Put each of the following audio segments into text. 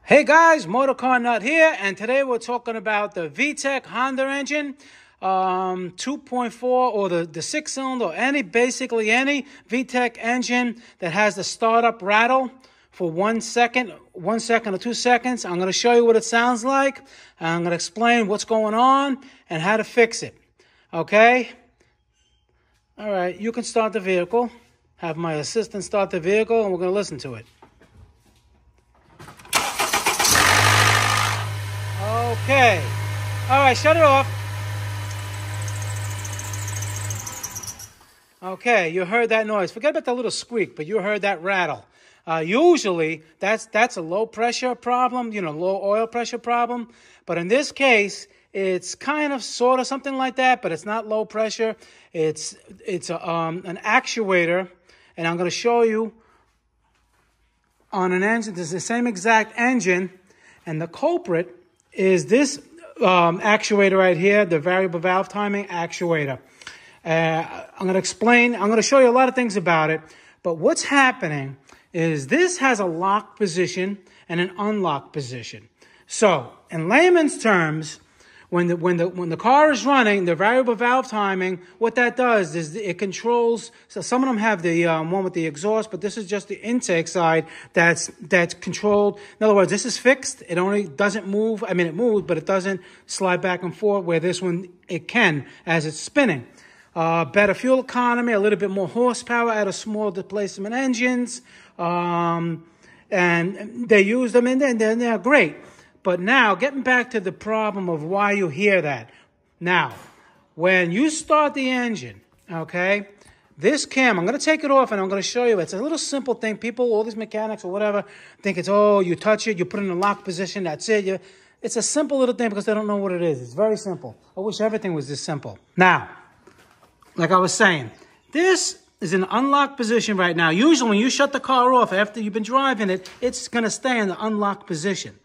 Hey guys, Motorcarnut here, and today we're talking about the VTEC Honda engine, 2.4 or the 6-cylinder, or basically any VTEC engine that has the startup rattle for 1 second or 2 seconds. I'm going to show you what it sounds like, and I'm going to explain what's going on and how to fix it. Okay? All right, you can start the vehicle. Have my assistant start the vehicle, and we're going to listen to it. Okay. All right, shut it off. Okay, you heard that noise. Forget about that little squeak, but you heard that rattle. Usually, that's a low pressure problem, low oil pressure problem. But in this case, it's kind of, sort of something like that, but it's not low pressure. It's an actuator, and I'm going to show you on an engine. This is the same exact engine, and the culprit is this actuator right here, the variable valve timing actuator. I'm going to show you a lot of things about it, but what's happening is this has a lock position and an unlock position. So, in layman's terms, when the car is running, the variable valve timing, what that does is it controls. So some of them have the one with the exhaust, but this is just the intake side that's controlled. In other words, this is fixed. It only doesn't move. I mean, it moves, but it doesn't slide back and forth. Where this one it can as it's spinning. Better fuel economy, a little bit more horsepower out of small displacement engines, and they use them and they're great. But now, getting back to the problem of why you hear that. Now, when you start the engine, okay, this cam, I'm going to take it off and I'm going to show you. It's a little simple thing. People, all these mechanics or whatever, think it's, oh, you touch it, you put it in a lock position, that's it. It's a simple little thing because they don't know what it is. It's very simple. I wish everything was this simple. Now, like I was saying, this is in unlock position right now. Usually when you shut the car off after you've been driving it, it's going to stay in the unlock position.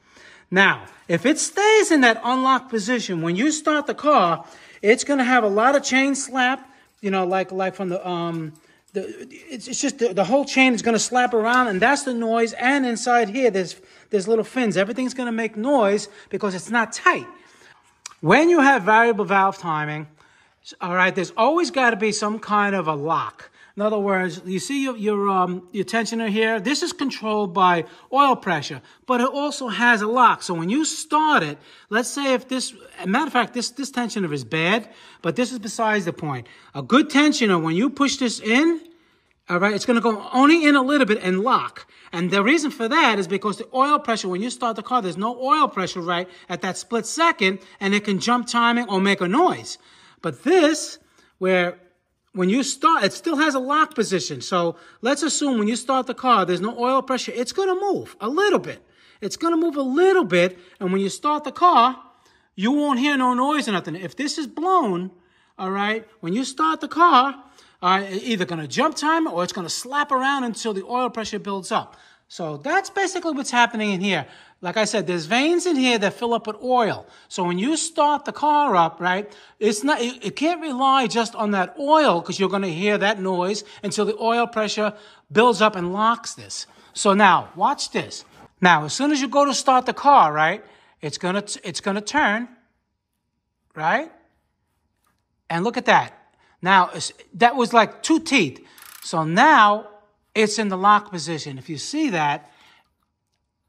Now, if it stays in that unlocked position, when you start the car, it's going to have a lot of chain slap, like from it's just the whole chain is going to slap around, and that's the noise. And inside here, there's little fins. Everything's going to make noise because it's not tight. When you have variable valve timing, all right, there's always got to be some kind of a lock. In other words, you see your tensioner here? This is controlled by oil pressure, but it also has a lock. So when you start it, let's say if this, matter of fact, this tensioner is bad, but this is besides the point. A good tensioner, when you push this in, all right, it's going to go only in a little bit and lock. And the reason for that is because the oil pressure, when you start the car, there's no oil pressure right at that split second, and it can jump timing or make a noise. But this, when you start, it still has a lock position. So let's assume when you start the car, there's no oil pressure. It's going to move a little bit. It's going to move a little bit. And when you start the car, you won't hear no noise or nothing. If this is blown, all right, when you start the car, it's either going to jump time or it's going to slap around until the oil pressure builds up. So that's basically what's happening in here. Like I said, there's veins in here that fill up with oil. So when you start the car up, right, it can't rely just on that oil because you're going to hear that noise until the oil pressure builds up and locks this. So now, watch this. Now, as soon as you go to start the car, right, it's going to turn, right? And look at that. Now, that was like 2 teeth. So now it's in the lock position. If you see that,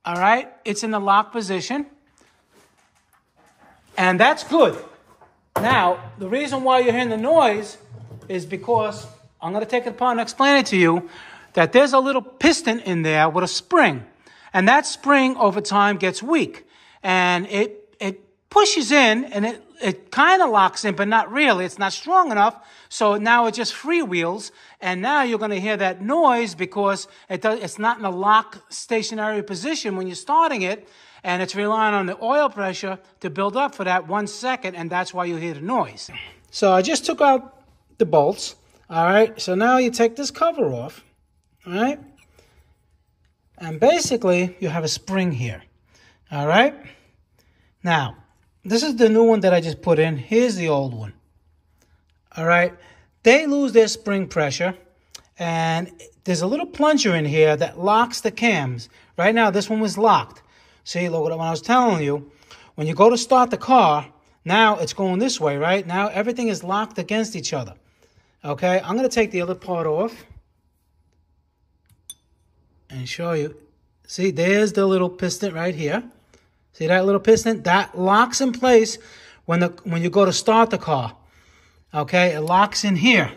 all right, it's in the lock position, and that's good. Now, the reason why you're hearing the noise is because, I'm going to take it upon and explain it to you, that there's a little piston in there with a spring, and that spring over time gets weak, and it pushes in, and it kind of locks in, but not really. It's not strong enough, so now it just freewheels, and now you're going to hear that noise because it's not in a lock stationary position when you're starting it, and it's relying on the oil pressure to build up for that 1 second, and that's why you hear the noise. So I just took out the bolts, all right? So now you take this cover off, all right? And basically, you have a spring here, all right? Now, this is the new one that I just put in. Here's the old one. All right. They lose their spring pressure, and there's a little plunger in here that locks the cams. Right now, this one was locked. See, look what I was telling you. When you go to start the car, now it's going this way, right? Now everything is locked against each other. Okay, I'm going to take the other part off and show you. See, there's the little piston right here. See that little piston? That locks in place when you go to start the car. Okay, it locks in here.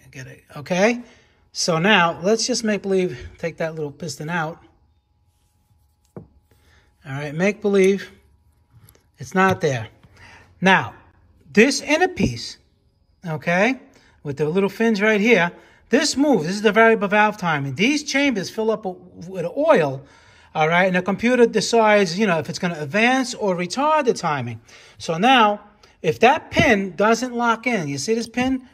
Get it? Okay, so now let's just make believe take that little piston out. All right, make believe it's not there. Now, this inner piece, okay, with the little fins right here, this moves. This is the variable valve timing. These chambers fill up with oil, all right, and the computer decides, if it's going to advance or retard the timing. So now, if that pin doesn't lock in, you see this pin?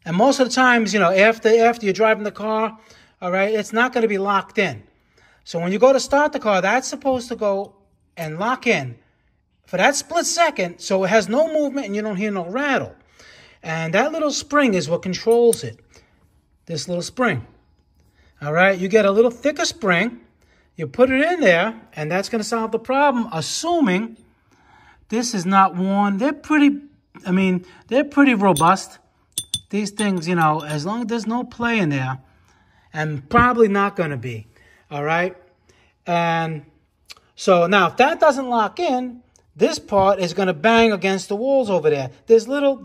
And most of the times, after you're driving the car, all right, it's not going to be locked in. So when you go to start the car, that's supposed to go and lock in for that split second, so it has no movement and you don't hear no rattle. And that little spring is what controls it, this little spring. All right, you get a little thicker spring, you put it in there, and that's going to solve the problem, assuming this is not worn. They're pretty robust. These things, as long as there's no play in there, and probably not going to be. All right, and so now if that doesn't lock in, this part is going to bang against the walls over there. There's little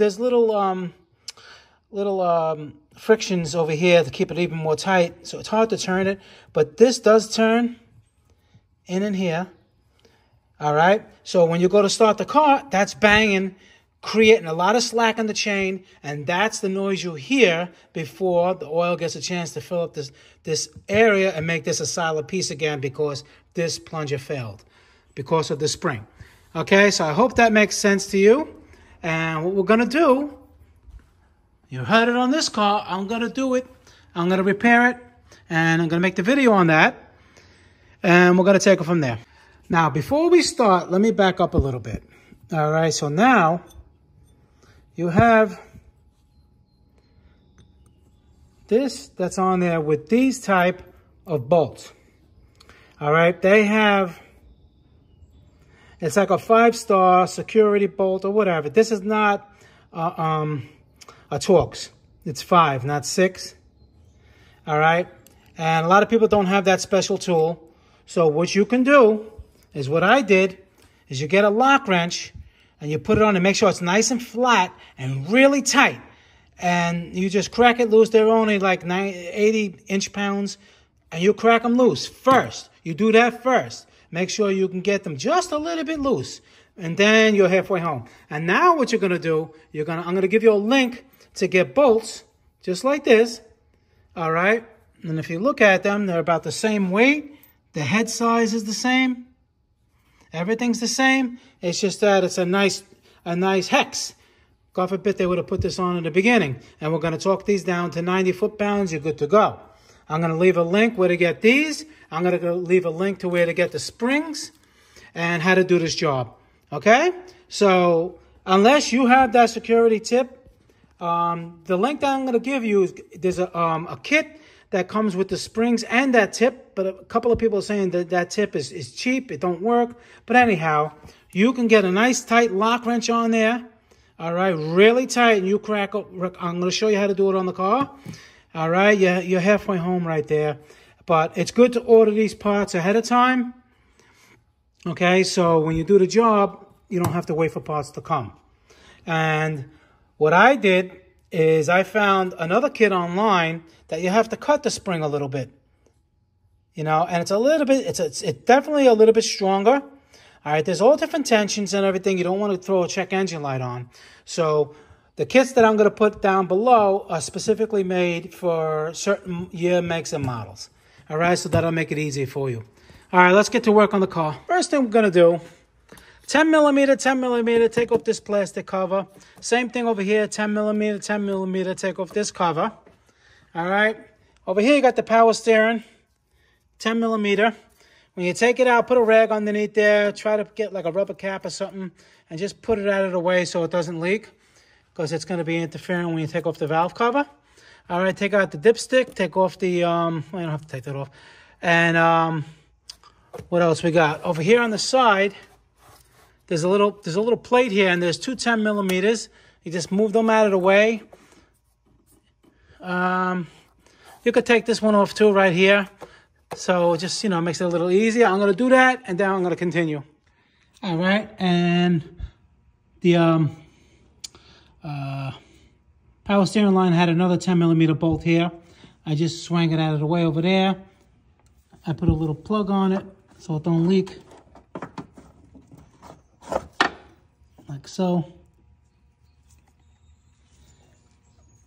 frictions over here to keep it even more tight, so it's hard to turn it. But this does turn in and here. All right, so when you go to start the car, that's banging, creating a lot of slack in the chain, and that's the noise you hear before the oil gets a chance to fill up this area and make this a solid piece again, because this plunger failed because of the spring. Okay, so I hope that makes sense to you. And what we're going to do, you heard it on this car, I'm going to do it. I'm going to repair it, and I'm going to make the video on that, and we're going to take it from there. Now, before we start, let me back up a little bit. All right, so now you have this that's on there with these type of bolts. All right, they have, it's like a 5-star security bolt or whatever. This is not a Torx. It's 5, not 6. All right, and a lot of people don't have that special tool. So what you can do is what I did, is you get a lock wrench and you put it on and make sure it's nice and flat and really tight. And you just crack it loose. They're only like 80 inch-pounds. And you crack them loose first. You do that first. Make sure you can get them just a little bit loose. And then you're halfway home. And now what you're going to do, I'm going to give you a link to get bolts just like this. All right. And if you look at them, they're about the same weight. The head size is the same. Everything's the same. It's just that it's a nice hex. God forbid they would have put this on in the beginning. And we're going to talk these down to 90 foot-pounds. You're good to go. I'm going to leave a link where to get these. I'm going to leave a link to where to get the springs and how to do this job. Okay? So unless you have that security tip, the link that I'm going to give you is there's a kit that comes with the springs and that tip. But a couple of people are saying that that tip is cheap. It don't work. But anyhow, you can get a nice tight lock wrench on there. All right, really tight, and you crack up. I'm going to show you how to do it on the car. All right, you're halfway home right there. But it's good to order these parts ahead of time. Okay, so when you do the job, you don't have to wait for parts to come. And what I did is I found another kit online that you have to cut the spring a little bit. And it's a little bit, it's definitely a little bit stronger. All right, there's all different tensions and everything. You don't want to throw a check engine light on. So the kits that I'm going to put down below are specifically made for certain year makes and models. All right, so that'll make it easy for you. All right, let's get to work on the car. First thing we're going to do, 10 millimeter, take off this plastic cover. Same thing over here, 10 millimeter, take off this cover. All right, over here you got the power steering, 10 millimeter. When you take it out, put a rag underneath there. Try to get like a rubber cap or something and just put it out of the way so it doesn't leak, because it's going to be interfering when you take off the valve cover. All right, take out the dipstick. Take off the, I don't have to take that off. And What else we got? Over here on the side, there's a little plate here, and there's two 10 millimeters. You just move them out of the way. You could take this one off too right here. So just, you know, makes it a little easier. I'm going to do that, and then I'm going to continue. All right, and the power steering line had another 10 millimeter bolt here. I just swung it out of the way over there. I put a little plug on it so it don't leak. Like so.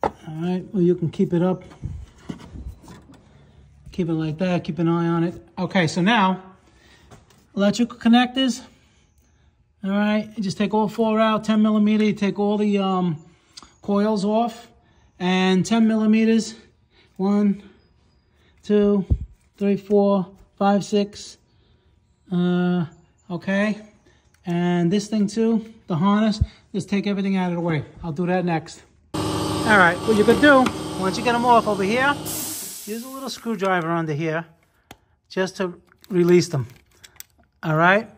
All right, well, you can keep it up. Keep it like that, keep an eye on it. Okay, so now, electrical connectors. All right, you just take all four out, 10 millimeter, you take all the coils off, and 10 millimeters, 1, 2, 3, 4, 5, 6, okay. And this thing too, the harness, just take everything out of the way. I'll do that next. All right, what you could do, once you get them off over here, use a little screwdriver under here just to release them. All right,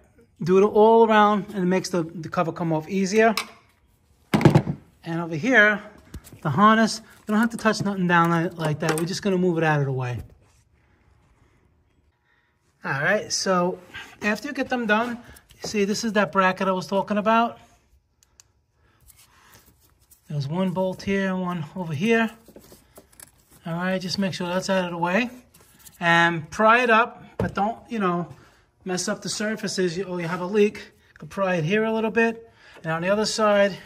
do it all around and it makes the cover come off easier. And over here, the harness, you don't have to touch nothing down like that. We're just gonna move it out of the way. All right, so after you get them done, you see this is that bracket I was talking about. There's one bolt here and one over here. All right, just make sure that's out of the way. And pry it up, but don't, you know, mess up the surfaces or you have a leak. You can pry it here a little bit. And on the other side,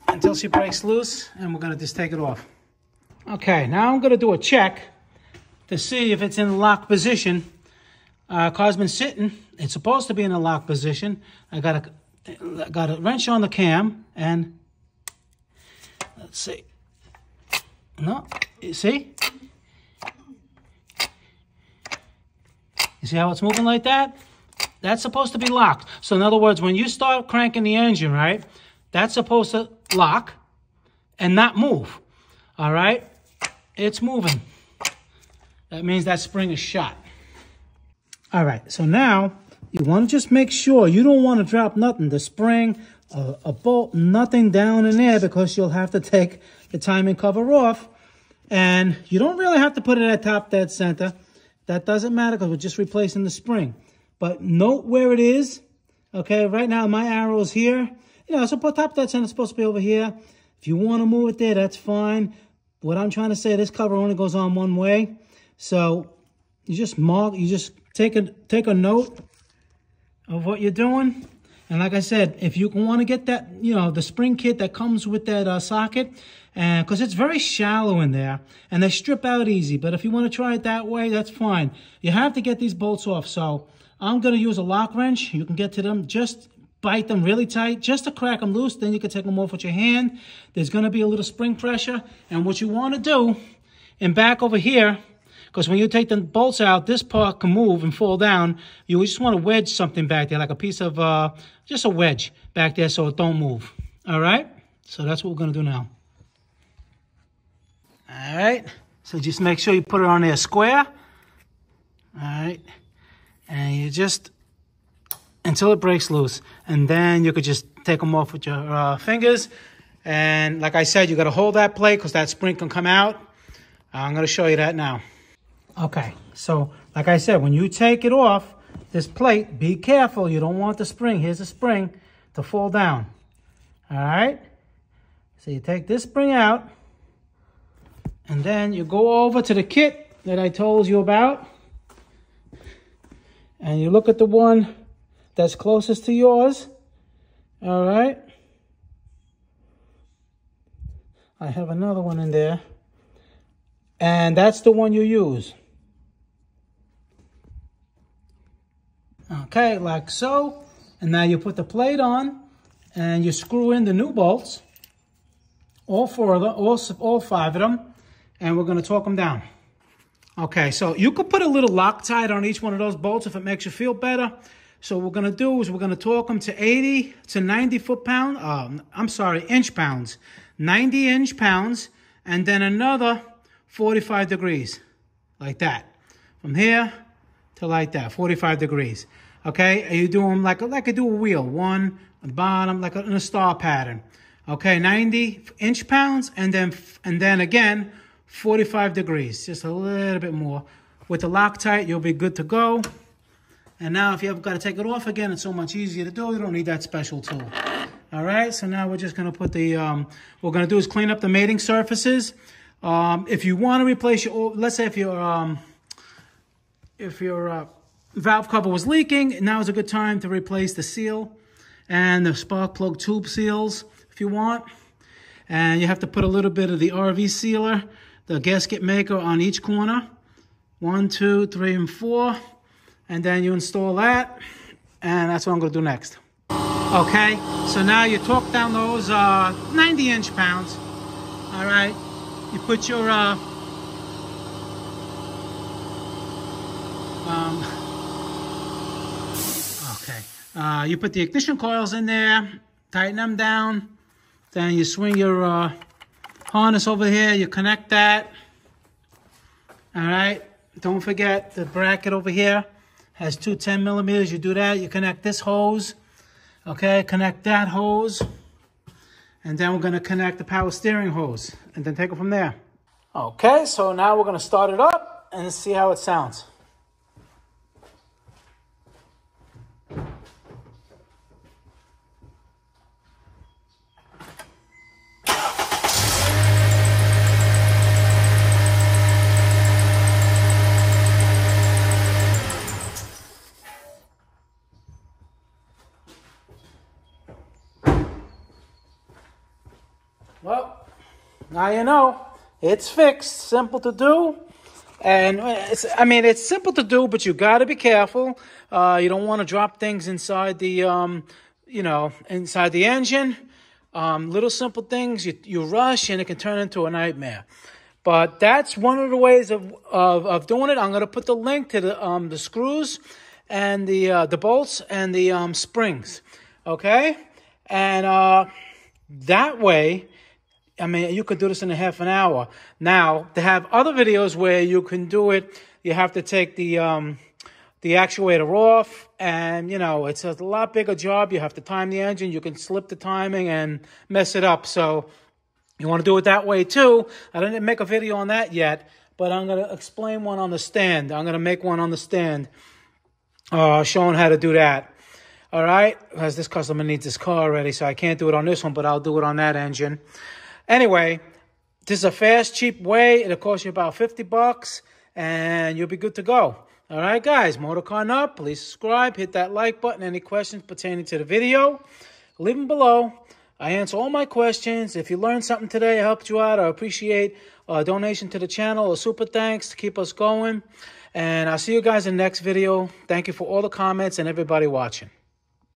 until she breaks loose, and we're gonna just take it off. Okay, now I'm gonna do a check to see if it's in the lock position. Car's been sitting, it's supposed to be in a lock position. I got a wrench on the cam, and let's see. No, you see? You see how it's moving like that? That's supposed to be locked. So in other words, when you start cranking the engine, right, that's supposed to lock and not move, all right? It's moving. That means that spring is shot. All right, so now you want to just make sure you don't want to drop nothing, the spring, a bolt, nothing down in there, because you'll have to take the timing cover off. And you don't really have to put it at top dead center. That doesn't matter because we're just replacing the spring. But note where it is. Okay, right now my arrow is here. You know, so put top dead center, it's supposed to be over here. If you want to move it there, that's fine. What I'm trying to say, this cover only goes on one way. So you just mark, you just take a note of what you're doing. And like I said, if you want to get that, you know, the spring kit that comes with that socket, and because it's very shallow in there, and they strip out easy. But if you want to try it that way, that's fine. You have to get these bolts off. So I'm going to use a lock wrench. You can get to them, just bite them really tight, just to crack them loose. Then you can take them off with your hand. There's going to be a little spring pressure. And what you want to do, and back over here, because when you take the bolts out, this part can move and fall down. You just want to wedge something back there, like a piece of, just a wedge back there so it don't move. All right? So that's what we're going to do now. All right. So just make sure you put it on there square. All right. And you just, until it breaks loose. And then you could just take them off with your fingers. And like I said, you got to hold that plate because that spring can come out. I'm going to show you that now. Okay, so like I said, when you take it off, this plate, be careful. You don't want the spring, here's the spring, to fall down. All right? So you take this spring out, and then you go over to the kit that I told you about, and you look at the one that's closest to yours. All right? I have another one in there, and that's the one you use. Okay, like so. And now you put the plate on and you screw in the new bolts, all four of them, all five of them, and we're going to torque them down. Okay, so you could put a little Loctite on each one of those bolts if it makes you feel better. So what we're going to do is we're going to torque them to 80 to 90 inch pounds, 90 inch pounds, and then another 45 degrees, like that. From here to like that, 45 degrees. Okay, and you do them like I do a wheel, one on the bottom, like in a star pattern. Okay, 90 inch-pounds, and then again 45 degrees, just a little bit more. With the Loctite, you'll be good to go. And now if you ever got to take it off again, it's so much easier to do. You don't need that special tool. All right, so now we're just going to put the, what we're going to do is clean up the mating surfaces. If you want to replace your, let's say if your valve cover was leaking, now is a good time to replace the seal and the spark plug tube seals if you want. And you have to put a little bit of the RV sealer, the gasket maker, on each corner. 1, 2, 3, and 4. And then you install that, and that's what I'm going to do next. Okay, so now you torque down those 90 inch-pounds. All right, you put your you put the ignition coils in there, tighten them down. Then you swing your harness over here. You connect that. All right, don't forget the bracket over here has two 10 millimeters. You do that, you connect this hose. Okay, connect that hose. And then we're going to connect the power steering hose and then take it from there. Okay, so now we're going to start it up and see how it sounds. Well, now you know, it's fixed, simple to do. And it's simple to do, but you got to be careful. You don't want to drop things inside the, inside the engine. Little simple things, you rush and it can turn into a nightmare. But that's one of the ways of doing it. I'm going to put the link to the screws and the bolts and the springs. Okay? And that way, you could do this in a half an hour. Now, to have other videos where you can do it, you have to take the actuator off, and, it's a lot bigger job. You have to time the engine. You can slip the timing and mess it up. So you want to do it that way, too. I didn't make a video on that yet, but I'm going to explain one on the stand. I'm going to make one on the stand showing how to do that. All right? Because this customer needs this car already, so I can't do it on this one, but I'll do it on that engine. Anyway, this is a fast, cheap way. It'll cost you about $50, and you'll be good to go. All right, guys, Motorcarnut, please subscribe, hit that like button. Any questions pertaining to the video, leave them below. I answer all my questions. If you learned something today, I helped you out, I appreciate a donation to the channel, a super thanks to keep us going. And I'll see you guys in the next video. Thank you for all the comments and everybody watching.